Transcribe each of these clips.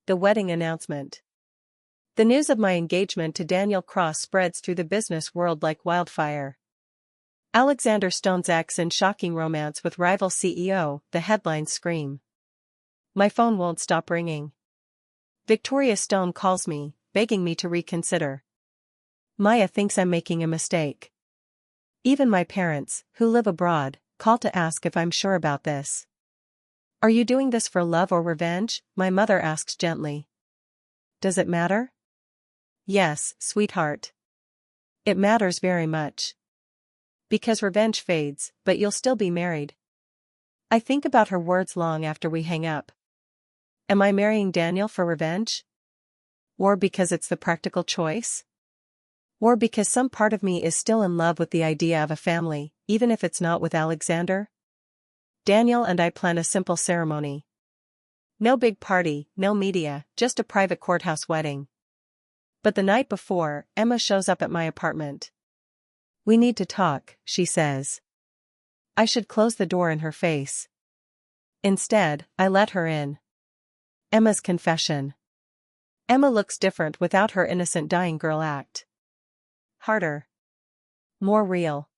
The wedding announcement. The news of my engagement to Daniel Cross spreads through the business world like wildfire. Alexander Stone's ex in shocking romance with rival CEO, the headlines scream. My phone won't stop ringing. Victoria Stone calls me, begging me to reconsider. Maya thinks I'm making a mistake. Even my parents, who live abroad, call to ask if I'm sure about this. Are you doing this for love or revenge? My mother asks gently. Does it matter? Yes, sweetheart. It matters very much. Because revenge fades, but you'll still be married. I think about her words long after we hang up. Am I marrying Daniel for revenge? Or because it's the practical choice? Or because some part of me is still in love with the idea of a family, even if it's not with Alexander? Daniel and I plan a simple ceremony. No big party, no media, just a private courthouse wedding. But the night before, Emma shows up at my apartment. We need to talk, she says. I should close the door in her face. Instead, I let her in. Emma's confession. Emma looks different without her innocent dying girl act. Harder. More real.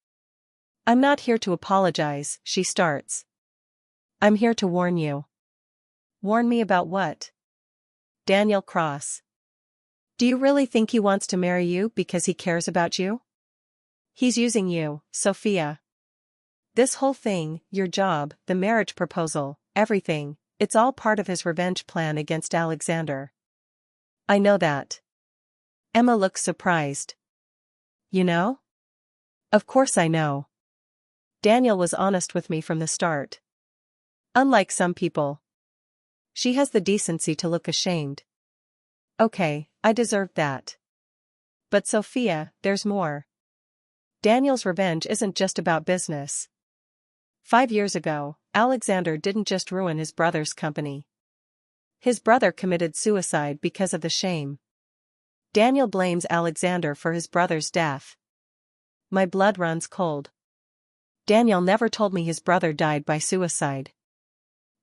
I'm not here to apologize, she starts. I'm here to warn you. Warn me about what? Daniel Cross. Do you really think he wants to marry you because he cares about you? He's using you, Sophia. This whole thing, your job, the marriage proposal, everything, it's all part of his revenge plan against Alexander. I know that. Emma looks surprised. You know? Of course I know. Daniel was honest with me from the start. Unlike some people. She has the decency to look ashamed. Okay, I deserved that. But Sophia, there's more. Daniel's revenge isn't just about business. 5 years ago, Alexander didn't just ruin his brother's company. His brother committed suicide because of the shame. Daniel blames Alexander for his brother's death. My blood runs cold. Daniel never told me his brother died by suicide.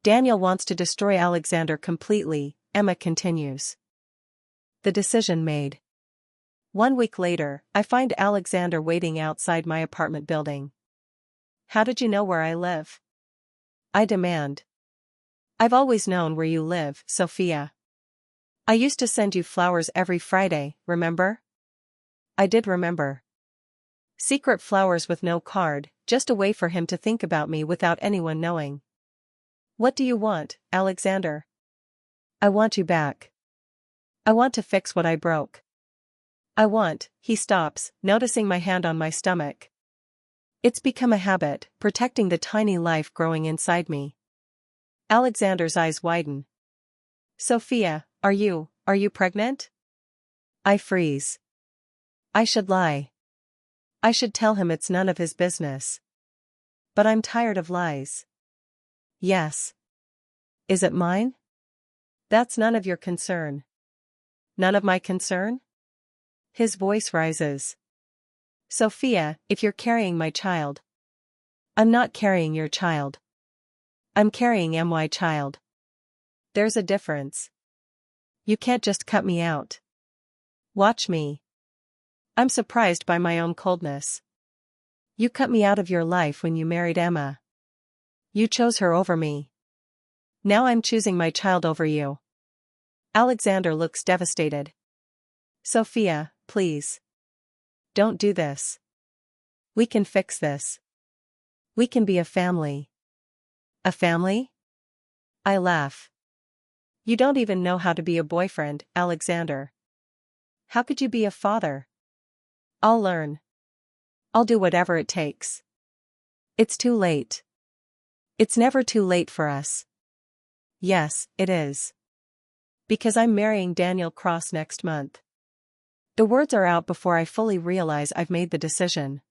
Daniel wants to destroy Alexander completely, Emma continues. The decision made. 1 week later, I find Alexander waiting outside my apartment building. How did you know where I live? I demand. I've always known where you live, Sophia. I used to send you flowers every Friday, remember? I did remember. Secret flowers with no card, just a way for him to think about me without anyone knowing. What do you want, Alexander? I want you back. I want to fix what I broke. He stops, noticing my hand on my stomach. It's become a habit, protecting the tiny life growing inside me. Alexander's eyes widen. Sophia, are you pregnant? I freeze. I should lie. I should tell him it's none of his business. But I'm tired of lies. Yes. Is it mine? That's none of your concern. None of my concern? His voice rises. Sophia, if you're carrying my child. I'm not carrying your child. I'm carrying my child. There's a difference. You can't just cut me out. Watch me. I'm surprised by my own coldness. You cut me out of your life when you married Emma. You chose her over me. Now I'm choosing my child over you. Alexander looks devastated. Sophia, please. Don't do this. We can fix this. We can be a family. A family? I laugh. You don't even know how to be a boyfriend, Alexander. How could you be a father? I'll learn. I'll do whatever it takes. It's too late. It's never too late for us. Yes, it is. Because I'm marrying Daniel Cross next month. The words are out before I fully realize I've made the decision.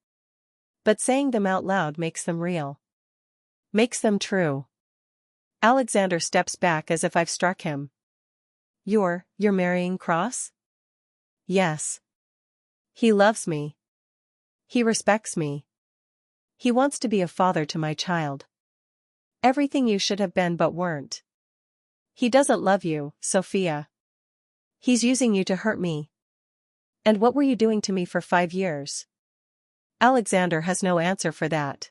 But saying them out loud makes them real. Makes them true. Alexander steps back as if I've struck him. You're marrying Cross? Yes. He loves me. He respects me. He wants to be a father to my child. Everything you should have been but weren't. He doesn't love you, Sophia. He's using you to hurt me. And what were you doing to me for 5 years? Alexander has no answer for that.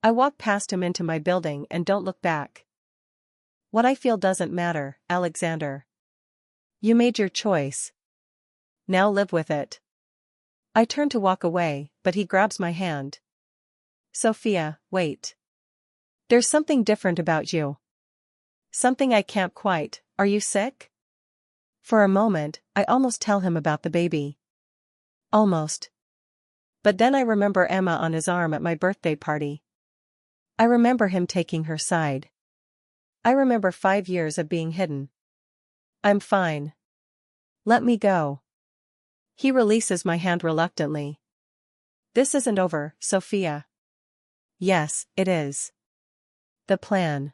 I walk past him into my building and don't look back. What I feel doesn't matter, Alexander. You made your choice. Now live with it. I turn to walk away, but he grabs my hand. Sophia, wait. There's something different about you. Something I can't quite. Are you sick? For a moment, I almost tell him about the baby. Almost. But then I remember Emma on his arm at my birthday party. I remember him taking her side. I remember 5 years of being hidden. I'm fine. Let me go. He releases my hand reluctantly. This isn't over, Sophia. Yes, it is. The plan.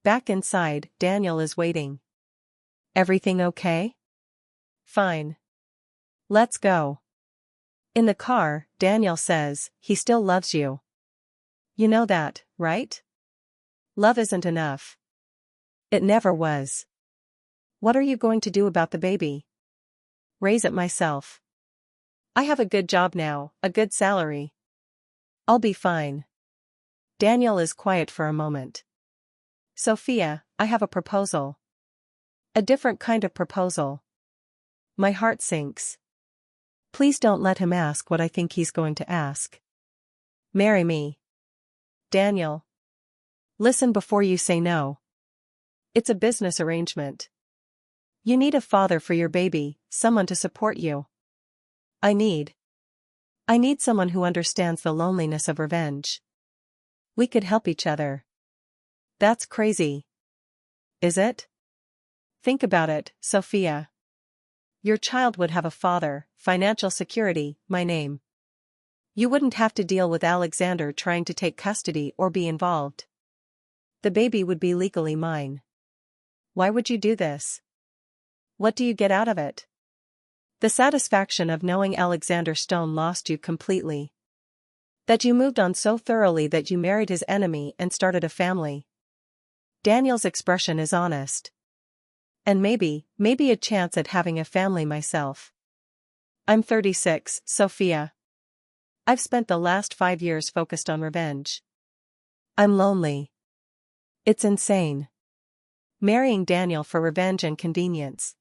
Back inside, Daniel is waiting. Everything okay? Fine. Let's go. In the car, Daniel says, he still loves you. You know that, right? Love isn't enough. It never was. What are you going to do about the baby? Raise it myself. I have a good job now, a good salary. I'll be fine. Daniel is quiet for a moment. Sophia, I have a proposal. A different kind of proposal. My heart sinks. Please don't let him ask what I think he's going to ask. Marry me. Daniel. Listen before you say no. It's a business arrangement. You need a father for your baby, someone to support you. I need someone who understands the loneliness of revenge. We could help each other. That's crazy. Is it? Think about it, Sophia. Your child would have a father, financial security, my name. You wouldn't have to deal with Alexander trying to take custody or be involved. The baby would be legally mine. Why would you do this? What do you get out of it? The satisfaction of knowing Alexander Stone lost you completely. That you moved on so thoroughly that you married his enemy and started a family. Daniel's expression is honest. And maybe a chance at having a family myself. I'm 36, Sophia. I've spent the last 5 years focused on revenge. I'm lonely. It's insane. Marrying Daniel for revenge and convenience.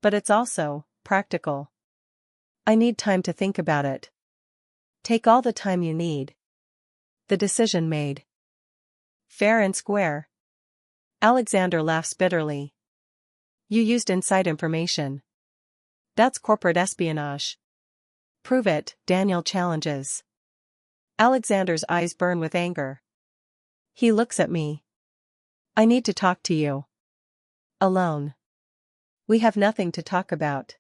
But it's also practical. I need time to think about it. Take all the time you need. The decision made. Fair and square. Alexander laughs bitterly. You used inside information. That's corporate espionage. Prove it, Daniel challenges. Alexander's eyes burn with anger. He looks at me. I need to talk to you. Alone. We have nothing to talk about.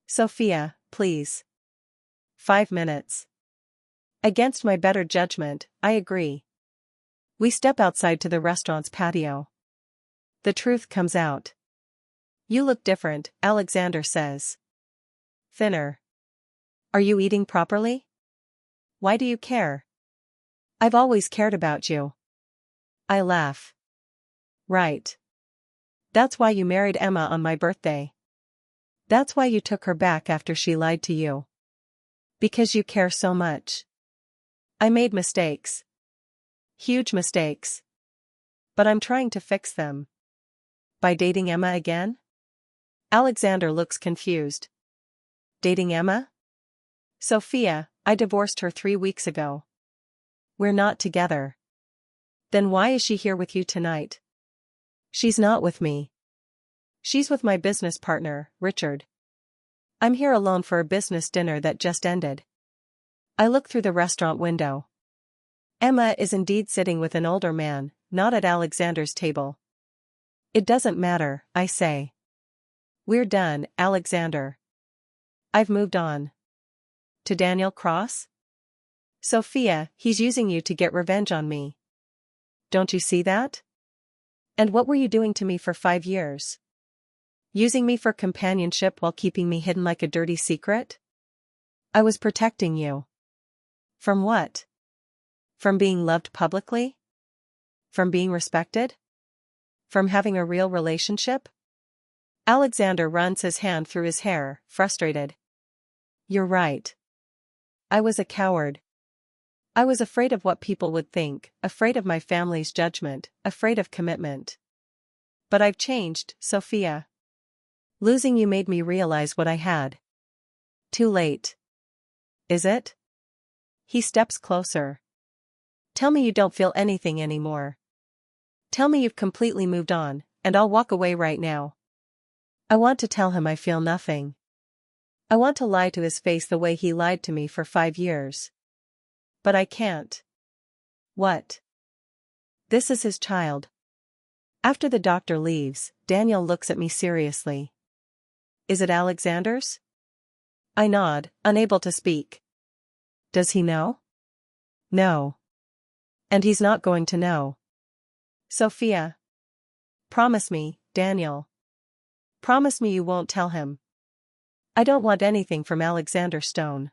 Sophia, please. 5 minutes. Against my better judgment, I agree. We step outside to the restaurant's patio. The truth comes out. You look different, Alexander says. Thinner. Are you eating properly? Why do you care? I've always cared about you. I laugh. Right. That's why you married Emma on my birthday. That's why you took her back after she lied to you. Because you care so much. I made mistakes. Huge mistakes. But I'm trying to fix them. By dating Emma again? Alexander looks confused. Dating Emma? Sophia, I divorced her 3 weeks ago. We're not together. Then why is she here with you tonight? She's not with me. She's with my business partner, Richard. I'm here alone for a business dinner that just ended. I look through the restaurant window. Emma is indeed sitting with an older man, not at Alexander's table. It doesn't matter, I say. We're done, Alexander. I've moved on. To Daniel Cross? Sophia, he's using you to get revenge on me. Don't you see that? And what were you doing to me for 5 years? Using me for companionship while keeping me hidden like a dirty secret? I was protecting you. From what? From being loved publicly? From being respected? From having a real relationship? Alexander runs his hand through his hair, frustrated. You're right. I was a coward. I was afraid of what people would think, afraid of my family's judgment, afraid of commitment. But I've changed, Sophia. Losing you made me realize what I had. Too late. Is it? He steps closer. Tell me you don't feel anything anymore. Tell me you've completely moved on, and I'll walk away right now. I want to tell him I feel nothing. I want to lie to his face the way he lied to me for 5 years. But I can't. What? This is his child. After the doctor leaves, Daniel looks at me seriously. Is it Alexander's? I nod, unable to speak. Does he know? No. And he's not going to know. Sophia. Promise me, Daniel. Promise me you won't tell him. I don't want anything from Alexander Stone.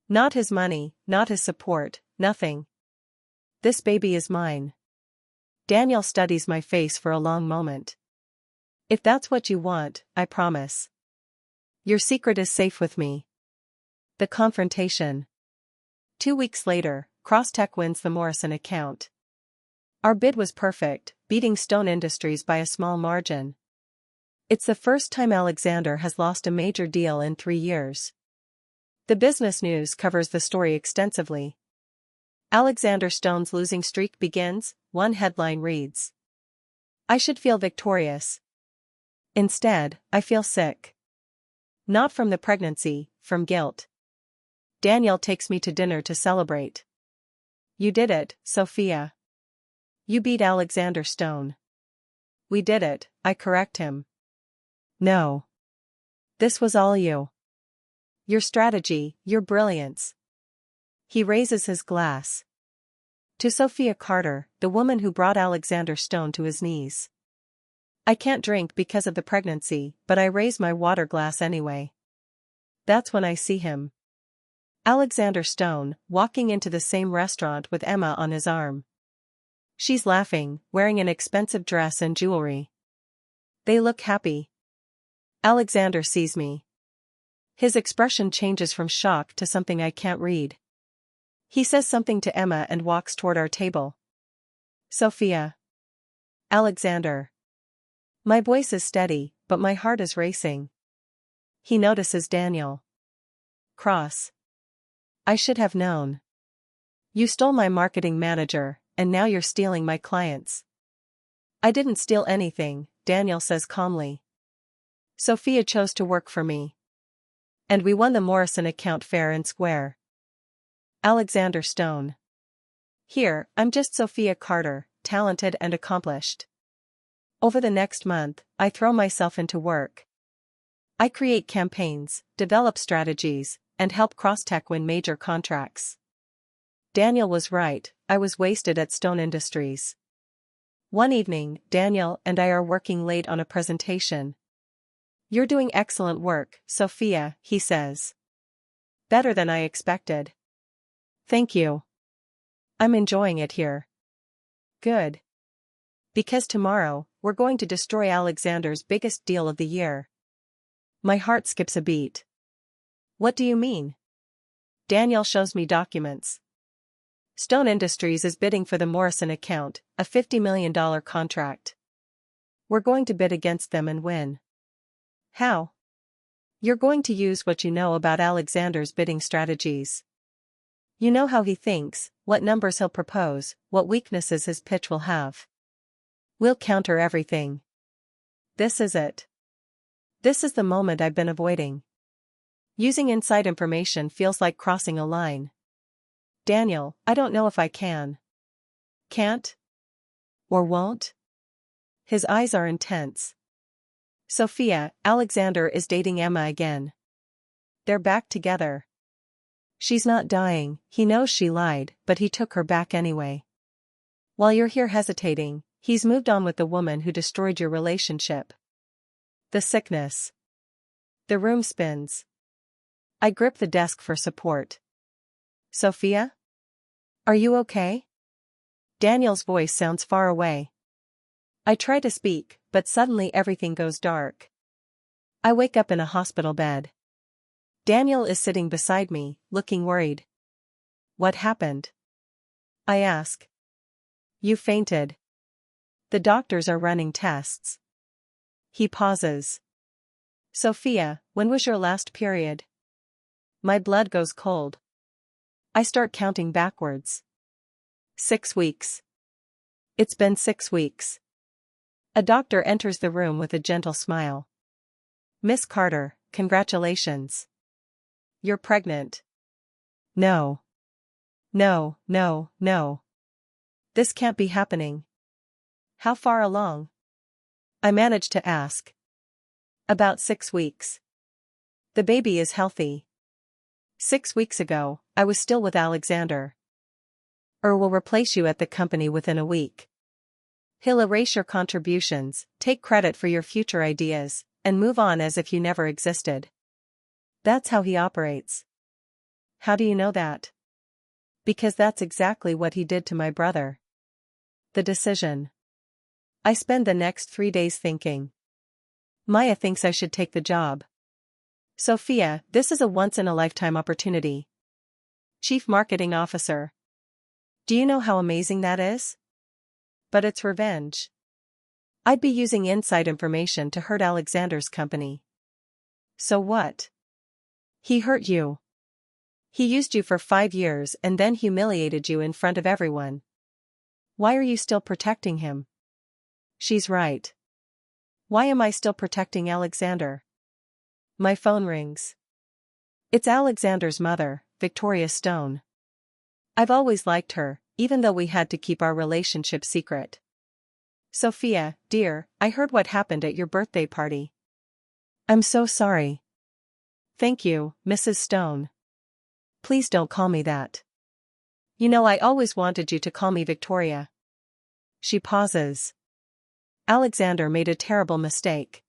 Not his money, not his support, nothing. This baby is mine. Daniel studies my face for a long moment. If that's what you want, I promise. Your secret is safe with me. The confrontation. 2 weeks later, Crosstech wins the Morrison account. Our bid was perfect, beating Stone Industries by a small margin. It's the first time Alexander has lost a major deal in 3 years. The business news covers the story extensively. Alexander Stone's losing streak begins, one headline reads. I should feel victorious. Instead, I feel sick. Not from the pregnancy, from guilt. Daniel takes me to dinner to celebrate. You did it, Sophia. You beat Alexander Stone. We did it, I correct him. No. This was all you. Your strategy, your brilliance. He raises his glass. To Sophia Carter, the woman who brought Alexander Stone to his knees. I can't drink because of the pregnancy, but I raise my water glass anyway. That's when I see him. Alexander Stone, walking into the same restaurant with Emma on his arm. She's laughing, wearing an expensive dress and jewelry. They look happy. Alexander sees me. His expression changes from shock to something I can't read. He says something to Emma and walks toward our table. Sophia. Alexander. My voice is steady, but my heart is racing. He notices Daniel. Cross. I should have known. You stole my marketing manager, and now you're stealing my clients. I didn't steal anything, Daniel says calmly. Sophia chose to work for me. And we won the Morrison account fair and square. Alexander Stone. Here, I'm just Sophia Carter, talented and accomplished. Over the next month, I throw myself into work. I create campaigns, develop strategies, and help Crosstech win major contracts. Daniel was right, I was wasted at Stone Industries. One evening, Daniel and I are working late on a presentation. You're doing excellent work, Sophia, he says. Better than I expected. Thank you. I'm enjoying it here. Good. Because tomorrow, we're going to destroy Alexander's biggest deal of the year. My heart skips a beat. What do you mean? Daniel shows me documents. Stone Industries is bidding for the Morrison account, a $50 million contract. We're going to bid against them and win. How? You're going to use what you know about Alexander's bidding strategies. You know how he thinks, what numbers he'll propose, what weaknesses his pitch will have. We'll counter everything. This is it. This is the moment I've been avoiding. Using inside information feels like crossing a line. Daniel, I don't know if I can. Can't? Or won't? His eyes are intense. Sophia, Alexander is dating Emma again. They're back together. She's not dying, he knows she lied, but he took her back anyway. While you're here hesitating, he's moved on with the woman who destroyed your relationship. The sickness. The room spins. I grip the desk for support. Sophia? Are you okay? Daniel's voice sounds far away. I try to speak, but suddenly everything goes dark. I wake up in a hospital bed. Daniel is sitting beside me, looking worried. What happened? I ask. You fainted. The doctors are running tests. He pauses. Sophia, when was your last period? My blood goes cold. I start counting backwards. 6 weeks. It's been 6 weeks. A doctor enters the room with a gentle smile. Miss Carter, congratulations. You're pregnant. No. No, no, no. This can't be happening. How far along? I managed to ask. About 6 weeks. The baby is healthy. 6 weeks ago, I was still with Alexander. Will replace you at the company within a week. He'll erase your contributions, take credit for your future ideas, and move on as if you never existed. That's how he operates. How do you know that? Because that's exactly what he did to my brother. The decision. I spend the next 3 days thinking. Maya thinks I should take the job. Sophia, this is a once-in-a-lifetime opportunity. Chief Marketing Officer. Do you know how amazing that is? But it's revenge. I'd be using inside information to hurt Alexander's company. So what? He hurt you. He used you for 5 years and then humiliated you in front of everyone. Why are you still protecting him? She's right. Why am I still protecting Alexander? My phone rings. It's Alexander's mother, Victoria Stone. I've always liked her, even though we had to keep our relationship secret. Sophia, dear, I heard what happened at your birthday party. I'm so sorry. Thank you, Mrs. Stone. Please don't call me that. You know I always wanted you to call me Victoria. She pauses. Alexander made a terrible mistake.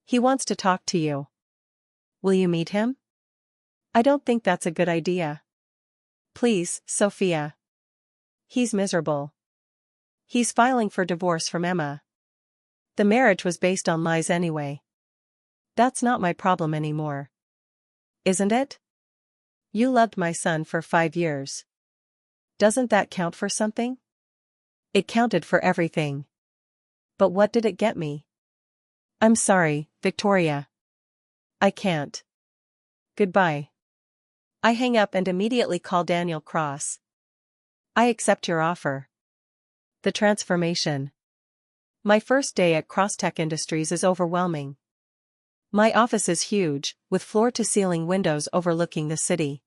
He wants to talk to you. Will you meet him? I don't think that's a good idea. Please, Sophia. He's miserable. He's filing for divorce from Emma. The marriage was based on lies anyway. That's not my problem anymore. Isn't it? You loved my son for 5 years. Doesn't that count for something? It counted for everything. But what did it get me? I'm sorry, Victoria. I can't. Goodbye. I hang up and immediately call Daniel Cross. I accept your offer. The transformation. My first day at Crosstech Industries is overwhelming. My office is huge, with floor-to-ceiling windows overlooking the city.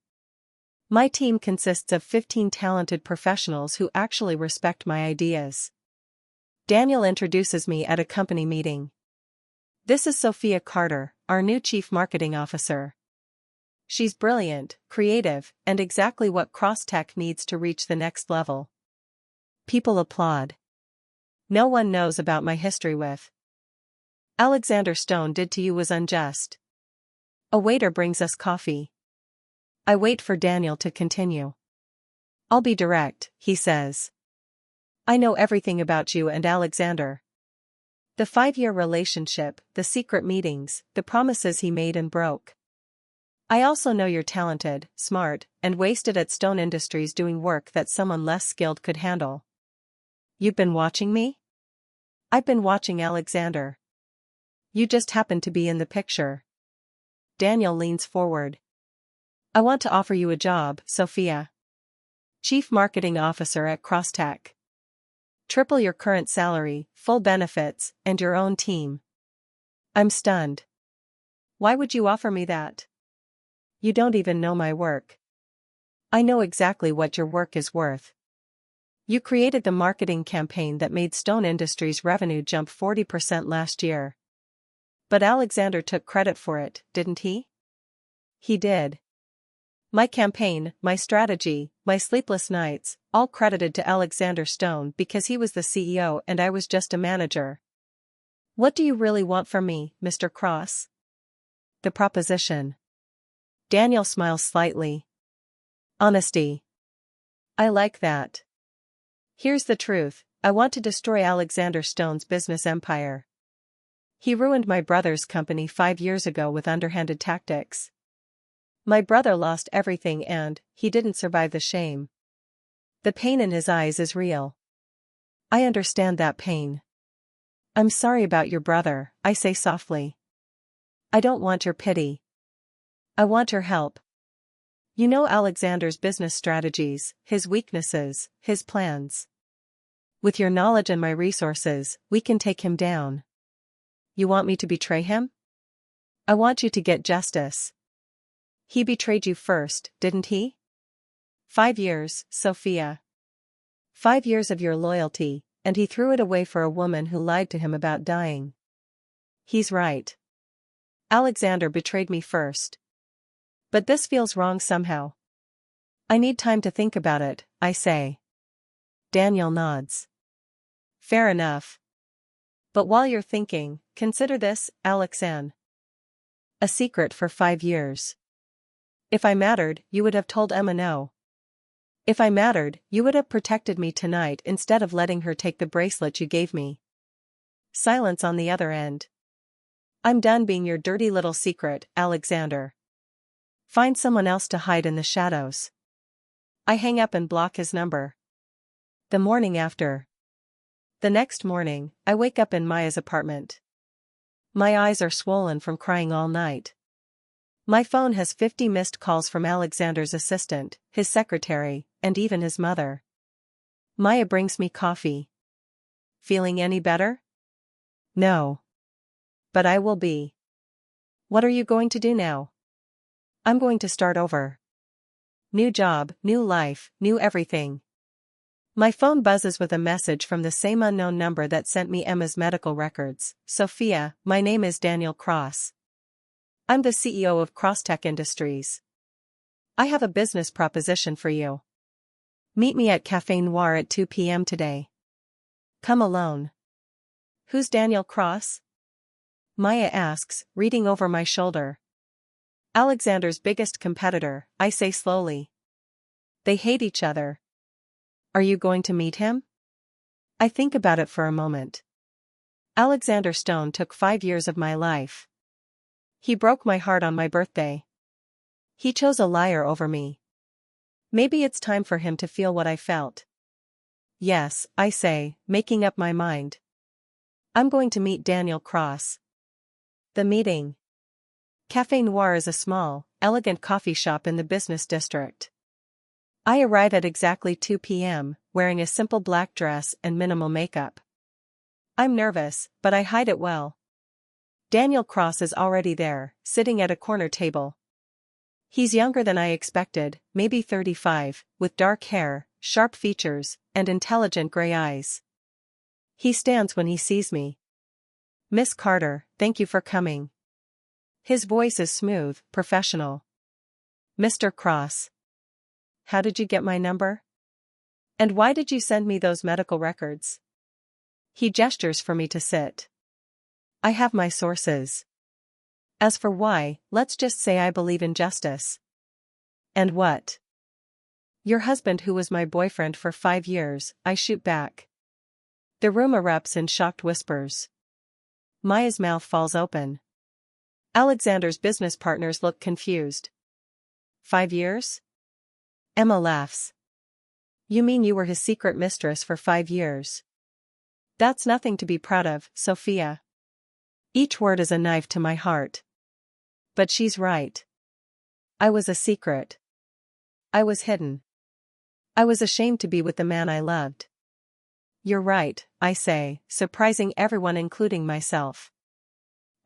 My team consists of 15 talented professionals who actually respect my ideas. Daniel introduces me at a company meeting. This is Sophia Carter, our new Chief Marketing Officer. She's brilliant, creative, and exactly what Crosstech needs to reach the next level. People applaud. No one knows about my history with Alexander Stone did to you was unjust. A waiter brings us coffee. I wait for Daniel to continue. I'll be direct, he says. I know everything about you and Alexander. The 5-year relationship, the secret meetings, the promises he made and broke. I also know you're talented, smart, and wasted at Stone Industries doing work that someone less skilled could handle. You've been watching me? I've been watching Alexander. You just happen to be in the picture. Daniel leans forward. I want to offer you a job, Sophia. Chief Marketing Officer at Crosstech. Triple your current salary, full benefits, and your own team. I'm stunned. Why would you offer me that? You don't even know my work. I know exactly what your work is worth. You created the marketing campaign that made Stone Industries' revenue jump 40% last year. But Alexander took credit for it, didn't he? He did. My campaign, my strategy, my sleepless nights, all credited to Alexander Stone because he was the CEO and I was just a manager. What do you really want from me, Mr. Cross? The proposition. Daniel smiles slightly. Honesty. I like that. Here's the truth, I want to destroy Alexander Stone's business empire. He ruined my brother's company 5 years ago with underhanded tactics. My brother lost everything and he didn't survive the shame. The pain in his eyes is real. I understand that pain. I'm sorry about your brother, I say softly. I don't want your pity. I want your help. You know Alexander's business strategies, his weaknesses, his plans. With your knowledge and my resources, we can take him down. You want me to betray him? I want you to get justice. He betrayed you first, didn't he? 5 years, Sophia. 5 years of your loyalty, and he threw it away for a woman who lied to him about dying. He's right. Alexander betrayed me first. But this feels wrong somehow. I need time to think about it, I say. Daniel nods. Fair enough. But while you're thinking, consider this, Alexan. A secret for 5 years. If I mattered, you would have told Emma no. If I mattered, you would have protected me tonight instead of letting her take the bracelet you gave me. Silence on the other end. I'm done being your dirty little secret, Alexander. Find someone else to hide in the shadows. I hang up and block his number. The morning after. The next morning, I wake up in Maya's apartment. My eyes are swollen from crying all night. My phone has 50 missed calls from Alexander's assistant, his secretary, and even his mother. Maya brings me coffee. Feeling any better? No. But I will be. What are you going to do now? I'm going to start over. New job, new life, new everything. My phone buzzes with a message from the same unknown number that sent me Emma's medical records. Sophia, my name is Daniel Cross. I'm the CEO of Crosstech Industries. I have a business proposition for you. Meet me at Café Noir at 2 p.m. today. Come alone. Who's Daniel Cross? Maya asks, reading over my shoulder. Alexander's biggest competitor, I say slowly. They hate each other. Are you going to meet him? I think about it for a moment. Alexander Stone took 5 years of my life. He broke my heart on my birthday. He chose a liar over me. Maybe it's time for him to feel what I felt. Yes, I say, making up my mind. I'm going to meet Daniel Cross. The meeting. Café Noir is a small, elegant coffee shop in the business district. I arrive at exactly 2 p.m., wearing a simple black dress and minimal makeup. I'm nervous, but I hide it well. Daniel Cross is already there, sitting at a corner table. He's younger than I expected, maybe 35, with dark hair, sharp features, and intelligent gray eyes. He stands when he sees me. Miss Carter, thank you for coming. His voice is smooth, professional. Mr. Cross. How did you get my number? And why did you send me those medical records? He gestures for me to sit. I have my sources. As for why, let's just say I believe in justice. And what? Your husband, who was my boyfriend for 5 years, I shoot back. The room erupts in shocked whispers. Maya's mouth falls open. Alexander's business partners look confused. 5 years? Emma laughs. You mean you were his secret mistress for 5 years? That's nothing to be proud of, Sophia. Each word is a knife to my heart. But she's right. I was a secret. I was hidden. I was ashamed to be with the man I loved. You're right, I say, surprising everyone including myself.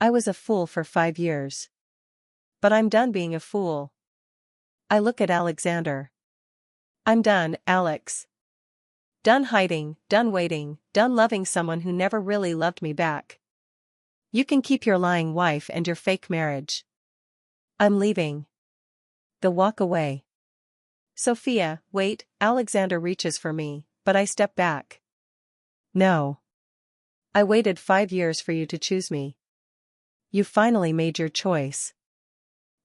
I was a fool for 5 years. But I'm done being a fool. I look at Alexander. I'm done, Alex. Done hiding, done waiting, done loving someone who never really loved me back. You can keep your lying wife and your fake marriage. I'm leaving. The walk away. Sophia, wait, Alexander reaches for me, but I step back. No. I waited 5 years for you to choose me. You finally made your choice.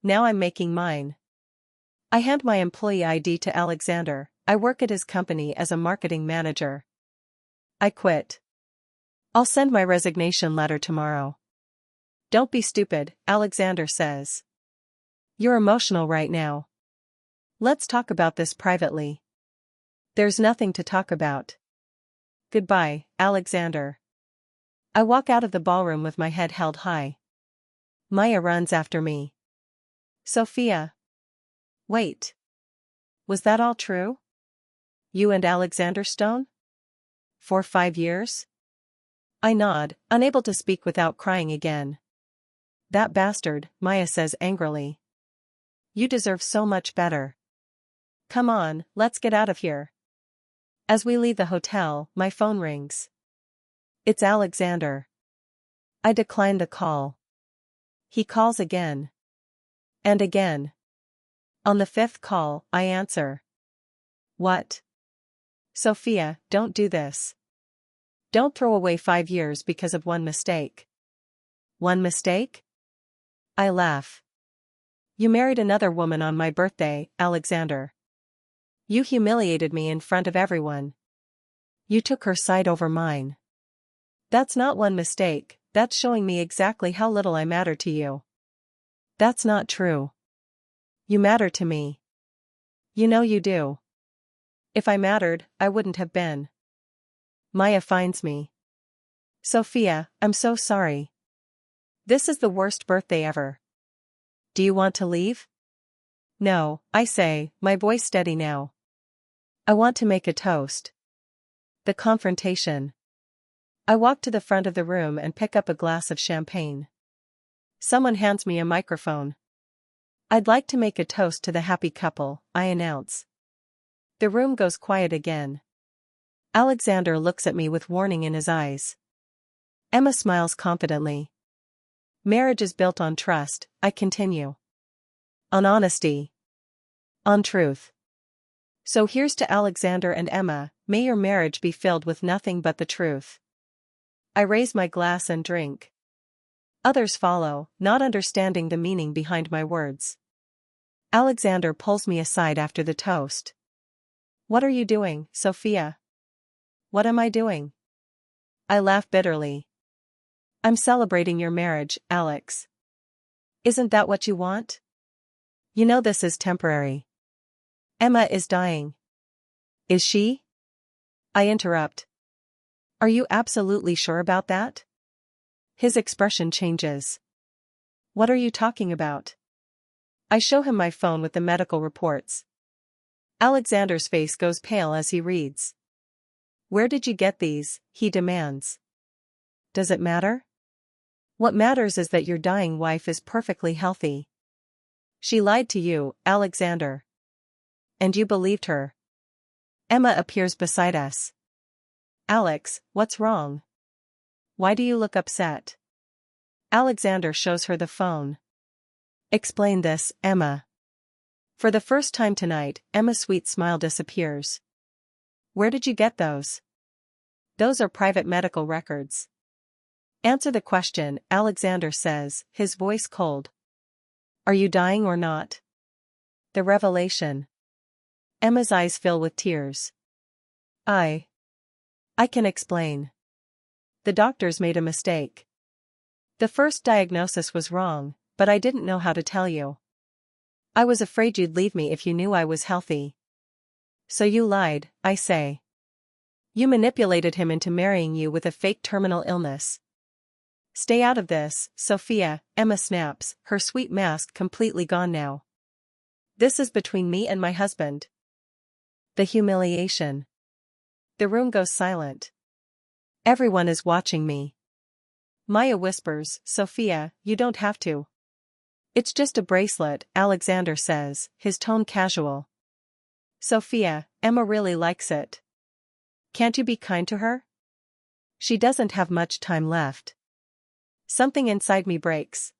Now I'm making mine. I hand my employee ID to Alexander. I work at his company as a marketing manager. I quit. I'll send my resignation letter tomorrow. Don't be stupid, Alexander says. You're emotional right now. Let's talk about this privately. There's nothing to talk about. Goodbye, Alexander. I walk out of the ballroom with my head held high. Maya runs after me. Sophia. Wait. Was that all true? You and Alexander Stone? For 5 years? I nod, unable to speak without crying again. That bastard, Maya says angrily. You deserve so much better. Come on, let's get out of here. As we leave the hotel, my phone rings. It's Alexander. I decline the call. He calls again. And again. On the 5th call, I answer. What? Sophia, don't do this. Don't throw away 5 years because of one mistake. One mistake? I laugh. You married another woman on my birthday, Alexander. You humiliated me in front of everyone. You took her side over mine. That's not one mistake, that's showing me exactly how little I matter to you. That's not true. You matter to me. You know you do. If I mattered, I wouldn't have been. Maya finds me. Sophia, I'm so sorry. This is the worst birthday ever. Do you want to leave? No, I say, my voice steady now. I want to make a toast. The confrontation. I walk to the front of the room and pick up a glass of champagne. Someone hands me a microphone. I'd like to make a toast to the happy couple, I announce. The room goes quiet again. Alexander looks at me with warning in his eyes. Emma smiles confidently. Marriage is built on trust, I continue. On honesty. On truth. So here's to Alexander and Emma, may your marriage be filled with nothing but the truth. I raise my glass and drink. Others follow, not understanding the meaning behind my words. Alexander pulls me aside after the toast. What are you doing, Sophia? What am I doing? I laugh bitterly. I'm celebrating your marriage, Alex. Isn't that what you want? You know this is temporary. Emma is dying. Is she? I interrupt. Are you absolutely sure about that? His expression changes. What are you talking about? I show him my phone with the medical reports. Alexander's face goes pale as he reads. Where did you get these? He demands. Does it matter? What matters is that your dying wife is perfectly healthy. She lied to you, Alexander. And you believed her. Emma appears beside us. Alex, what's wrong? Why do you look upset? Alexander shows her the phone. Explain this, Emma. For the first time tonight, Emma's sweet smile disappears. Where did you get those? Those are private medical records. Answer the question, Alexander says, his voice cold. Are you dying or not? The revelation. Emma's eyes fill with tears. I can explain. The doctors made a mistake. The first diagnosis was wrong, but I didn't know how to tell you. I was afraid you'd leave me if you knew I was healthy. So you lied, I say. You manipulated him into marrying you with a fake terminal illness. Stay out of this, Sophia, Emma snaps, her sweet mask completely gone now. This is between me and my husband. The humiliation. The room goes silent. Everyone is watching me. Maya whispers, Sophia, you don't have to. It's just a bracelet, Alexander says, his tone casual. Sophia, Emma really likes it. Can't you be kind to her? She doesn't have much time left. Something inside me breaks.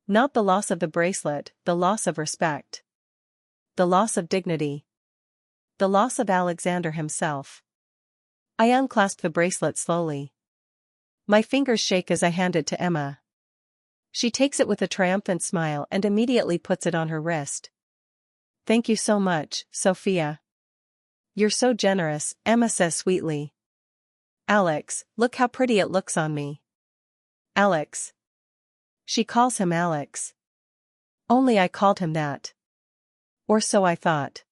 Not the loss of the bracelet, the loss of respect. The loss of dignity. The loss of Alexander himself. I unclasp the bracelet slowly. My fingers shake as I hand it to Emma. She takes it with a triumphant smile and immediately puts it on her wrist. Thank you so much, Sophia. You're so generous, Emma says sweetly. Alex, look how pretty it looks on me. Alex. She calls him Alex. Only I called him that. Or so I thought.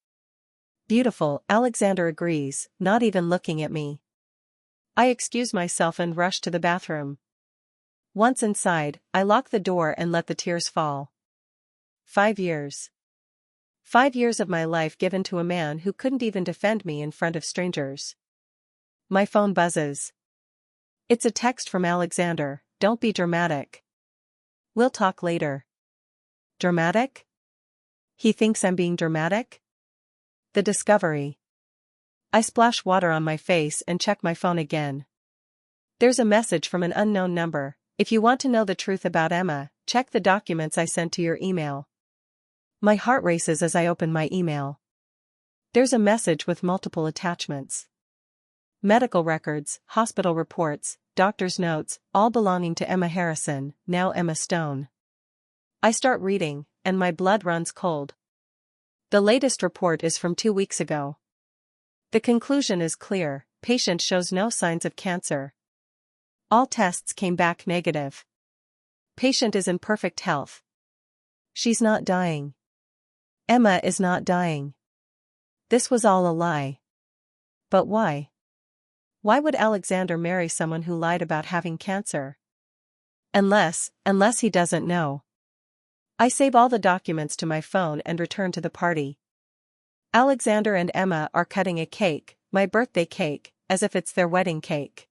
Beautiful, Alexander agrees, not even looking at me. I excuse myself and rush to the bathroom. Once inside, I lock the door and let the tears fall. 5 years. 5 years of my life given to a man who couldn't even defend me in front of strangers. My phone buzzes. It's a text from Alexander, don't be dramatic. We'll talk later. Dramatic? He thinks I'm being dramatic? The discovery. I splash water on my face and check my phone again. There's a message from an unknown number. If you want to know the truth about Emma, check the documents I sent to your email. My heart races as I open my email. There's a message with multiple attachments. Medical records, hospital reports, doctor's notes, all belonging to Emma Harrison, now Emma Stone. I start reading, and my blood runs cold. The latest report is from 2 weeks ago. The conclusion is clear, patient shows no signs of cancer. All tests came back negative. Patient is in perfect health. She's not dying. Emma is not dying. This was all a lie. But why? Why would Alexander marry someone who lied about having cancer? Unless he doesn't know. I save all the documents to my phone and return to the party. Alexander and Emma are cutting a cake, my birthday cake, as if it's their wedding cake.